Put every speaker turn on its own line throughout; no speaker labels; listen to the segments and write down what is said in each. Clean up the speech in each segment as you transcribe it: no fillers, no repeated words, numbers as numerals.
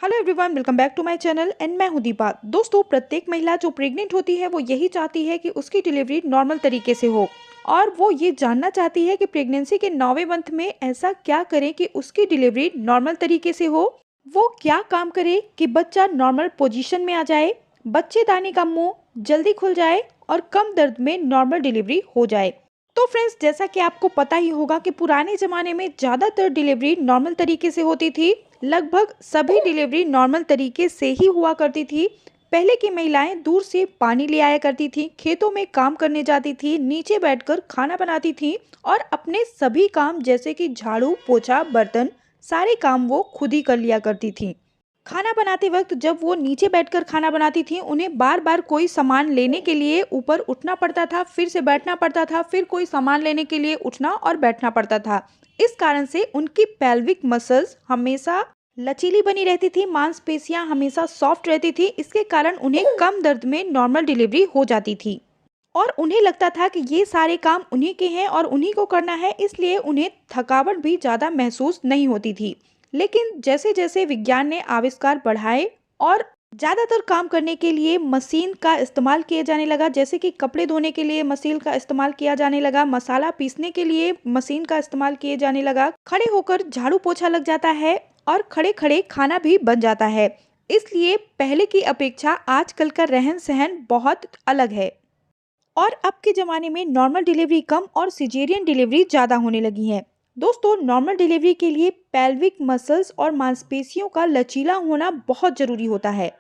Hello everyone, welcome back to my channel and मैं हूं दीपा। दोस्तों, प्रत्येक महिला जो प्रेग्नेंट होती है वो यही चाहती है कि उसकी डिलीवरी नॉर्मल तरीके से हो और वो ये जानना चाहती है कि प्रेगनेंसी के 9वें मंथ में ऐसा क्या करे कि उसकी डिलीवरी नॉर्मल तरीके से हो। वो क्या काम करे कि बच्चा नॉर्मल पोजीशन में आ जाए, बच्चेदानी का मुंह जल्दी खुल जाए और कम दर्द में नॉर्मल डिलीवरी हो जाए। तो फ्रेंड्स, जैसा कि आपको पता ही होगा कि पुराने ज़माने में ज़्यादातर डिलीवरी नॉर्मल तरीके से होती थी। लगभग सभी डिलीवरी नॉर्मल तरीके से ही हुआ करती थी। पहले की महिलाएं दूर से पानी ले आया करती थी, खेतों में काम करने जाती थी, नीचे बैठकर खाना बनाती थी और अपने सभी काम जैसे कि झाड़ू, पोछा, बर्तन, सारे काम वो खुद ही कर लिया करती थी। खाना बनाते वक्त जब वो नीचे बैठकर खाना बनाती थी, उन्हें बार बार कोई सामान लेने के लिए ऊपर उठना पड़ता था, फिर से बैठना पड़ता था, फिर कोई सामान लेने के लिए उठना और बैठना पड़ता था। इस कारण से उनकी पेल्विक मसल्स हमेशा लचीली बनी रहती थी, मांसपेशियां हमेशा सॉफ्ट रहती थी। इसके कारण उन्हें कम दर्द में नॉर्मल डिलीवरी हो जाती थी और उन्हें लगता था कि ये सारे काम उन्हीं के हैं और उन्हीं को करना है, इसलिए उन्हें थकावट भी ज़्यादा महसूस नहीं होती थी। लेकिन जैसे जैसे विज्ञान ने आविष्कार बढ़ाए और ज़्यादातर काम करने के लिए मशीन का इस्तेमाल किया जाने लगा, जैसे कि कपड़े धोने के लिए मशीन का इस्तेमाल किया जाने लगा, मसाला पीसने के लिए मशीन का इस्तेमाल किया जाने लगा, खड़े होकर झाड़ू पोछा लग जाता है और खड़े खड़े खाना भी बन जाता है। इसलिए पहले की अपेक्षा आजकल का रहन सहन बहुत अलग है और अब के ज़माने में नॉर्मल डिलीवरी कम और सिजेरियन डिलीवरी ज़्यादा होने लगी है। दोस्तों, नॉर्मल डिलीवरी के लिए पेल्विक मसल्स और मांसपेशियों का लचीला होना बहुत ज़रूरी होता है।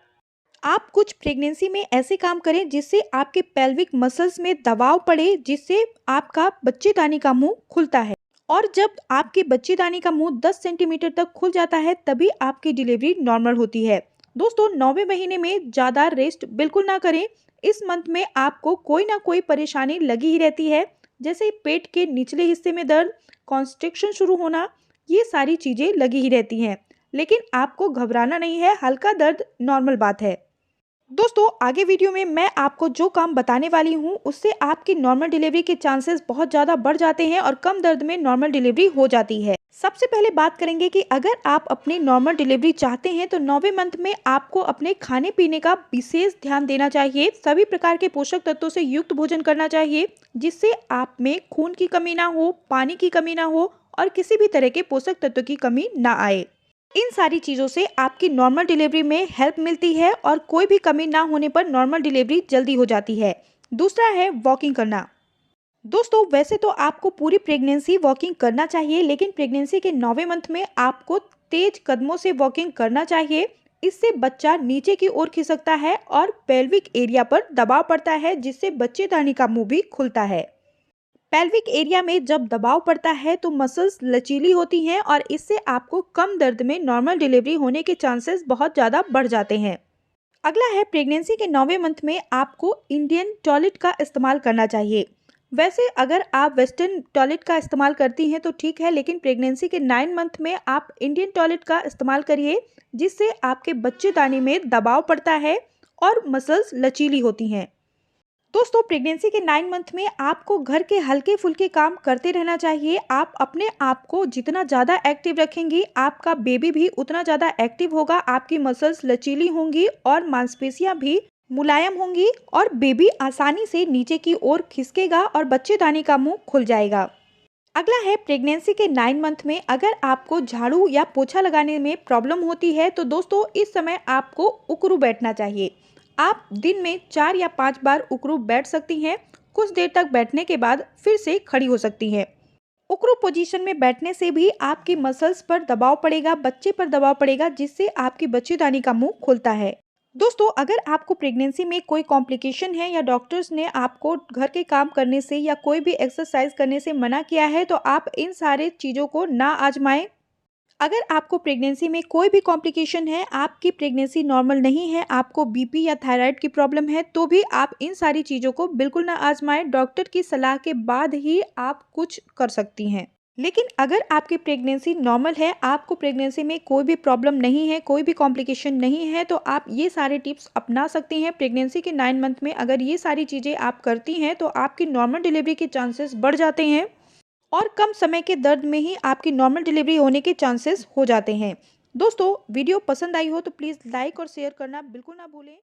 आप कुछ प्रेगनेंसी में ऐसे काम करें जिससे आपके पेल्विक मसल्स में दबाव पड़े, जिससे आपका बच्चेदानी का मुंह खुलता है और जब आपके बच्चेदानी का मुंह 10 सेंटीमीटर तक खुल जाता है तभी आपकी डिलीवरी नॉर्मल होती है। दोस्तों, 9वें महीने में ज़्यादा रेस्ट बिल्कुल ना करें। इस मंथ में आपको कोई ना कोई परेशानी लगी ही रहती है, जैसे पेट के निचले हिस्से में दर्द, कॉन्स्ट्रिक्शन शुरू होना, ये सारी चीज़ें लगी ही रहती हैं। लेकिन आपको घबराना नहीं है, हल्का दर्द नॉर्मल बात है। दोस्तों, आगे वीडियो में मैं आपको जो काम बताने वाली हूँ उससे आपकी नॉर्मल डिलीवरी के चांसेस बहुत ज़्यादा बढ़ जाते हैं और कम दर्द में नॉर्मल डिलीवरी हो जाती है। सबसे पहले बात करेंगे कि अगर आप अपनी नॉर्मल डिलीवरी चाहते हैं तो 9वें मंथ में आपको अपने खाने पीने का विशेष ध्यान देना चाहिए। सभी प्रकार के पोषक तत्वों से युक्त भोजन करना चाहिए, जिससे आप में खून की कमी ना हो, पानी की कमी ना हो और किसी भी तरह के पोषक तत्व की कमी ना आए। इन सारी चीज़ों से आपकी नॉर्मल डिलीवरी में हेल्प मिलती है और कोई भी कमी ना होने पर नॉर्मल डिलीवरी जल्दी हो जाती है। दूसरा है वॉकिंग करना। दोस्तों, वैसे तो आपको पूरी प्रेगनेंसी वॉकिंग करना चाहिए, लेकिन प्रेगनेंसी के 9वें मंथ में आपको तेज कदमों से वॉकिंग करना चाहिए। इससे बच्चा नीचे की ओर खिसकता है और पेल्विक एरिया पर दबाव पड़ता है, जिससे बच्चेदानी का मुंह भी खुलता है। पेल्विक एरिया में जब दबाव पड़ता है तो मसल्स लचीली होती हैं और इससे आपको कम दर्द में नॉर्मल डिलीवरी होने के चांसेस बहुत ज़्यादा बढ़ जाते हैं। अगला है, प्रेगनेंसी के 9वें मंथ में आपको इंडियन टॉयलेट का इस्तेमाल करना चाहिए। वैसे अगर आप वेस्टर्न टॉयलेट का इस्तेमाल करती हैं तो ठीक है, लेकिन प्रेगनेंसी के 9 मंथ में आप इंडियन टॉयलेट का इस्तेमाल करिए, जिससे आपके बच्चेदानी में दबाव पड़ता है और मसल्स लचीली होती हैं। दोस्तों, प्रेगनेंसी के 9 मंथ में आपको घर के हल्के फुल्के काम करते रहना चाहिए। आप अपने आप को जितना ज़्यादा एक्टिव रखेंगी, आपका बेबी भी उतना ज़्यादा एक्टिव होगा, आपकी मसल्स लचीली होंगी और मांसपेशियां भी मुलायम होंगी और बेबी आसानी से नीचे की ओर खिसकेगा और बच्चेदानी का मुंह खुल जाएगा। अगला है, प्रेगनेंसी के 9 मंथ में अगर आपको झाड़ू या पोछा लगाने में प्रॉब्लम होती है तो दोस्तों इस समय आपको उकड़ू बैठना चाहिए। आप दिन में 4 या 5 बार उकड़ू बैठ सकती हैं। कुछ देर तक बैठने के बाद फिर से खड़ी हो सकती हैं। उकड़ू पोजीशन में बैठने से भी आपकी मसल्स पर दबाव पड़ेगा, बच्चे पर दबाव पड़ेगा, जिससे आपकी बच्चेदानी का मुंह खुलता है। दोस्तों, अगर आपको प्रेगनेंसी में कोई कॉम्प्लिकेशन है या डॉक्टर्स ने आपको घर के काम करने से या कोई भी एक्सरसाइज करने से मना किया है तो आप इन सारे चीज़ों को ना आजमाएं। अगर आपको प्रेगनेंसी में कोई भी कॉम्प्लिकेशन है, आपकी प्रेगनेंसी नॉर्मल नहीं है, आपको बीपी या थायराइड की प्रॉब्लम है, तो भी आप इन सारी चीज़ों को बिल्कुल ना आजमाएं। डॉक्टर की सलाह के बाद ही आप कुछ कर सकती हैं। लेकिन अगर आपकी प्रेगनेंसी नॉर्मल है, आपको प्रेगनेंसी में कोई भी प्रॉब्लम नहीं है, कोई भी कॉम्प्लिकेशन नहीं है, तो आप ये सारे टिप्स अपना सकती हैं। प्रेगनेंसी के 9 मंथ में अगर ये सारी चीज़ें आप करती हैं तो आपकी नॉर्मल डिलीवरी के चांसेस बढ़ जाते हैं और कम समय के दर्द में ही आपकी नॉर्मल डिलीवरी होने के चांसेस हो जाते हैं। दोस्तों वीडियो पसंद आई हो तो प्लीज़ लाइक और शेयर करना बिल्कुल ना भूलें।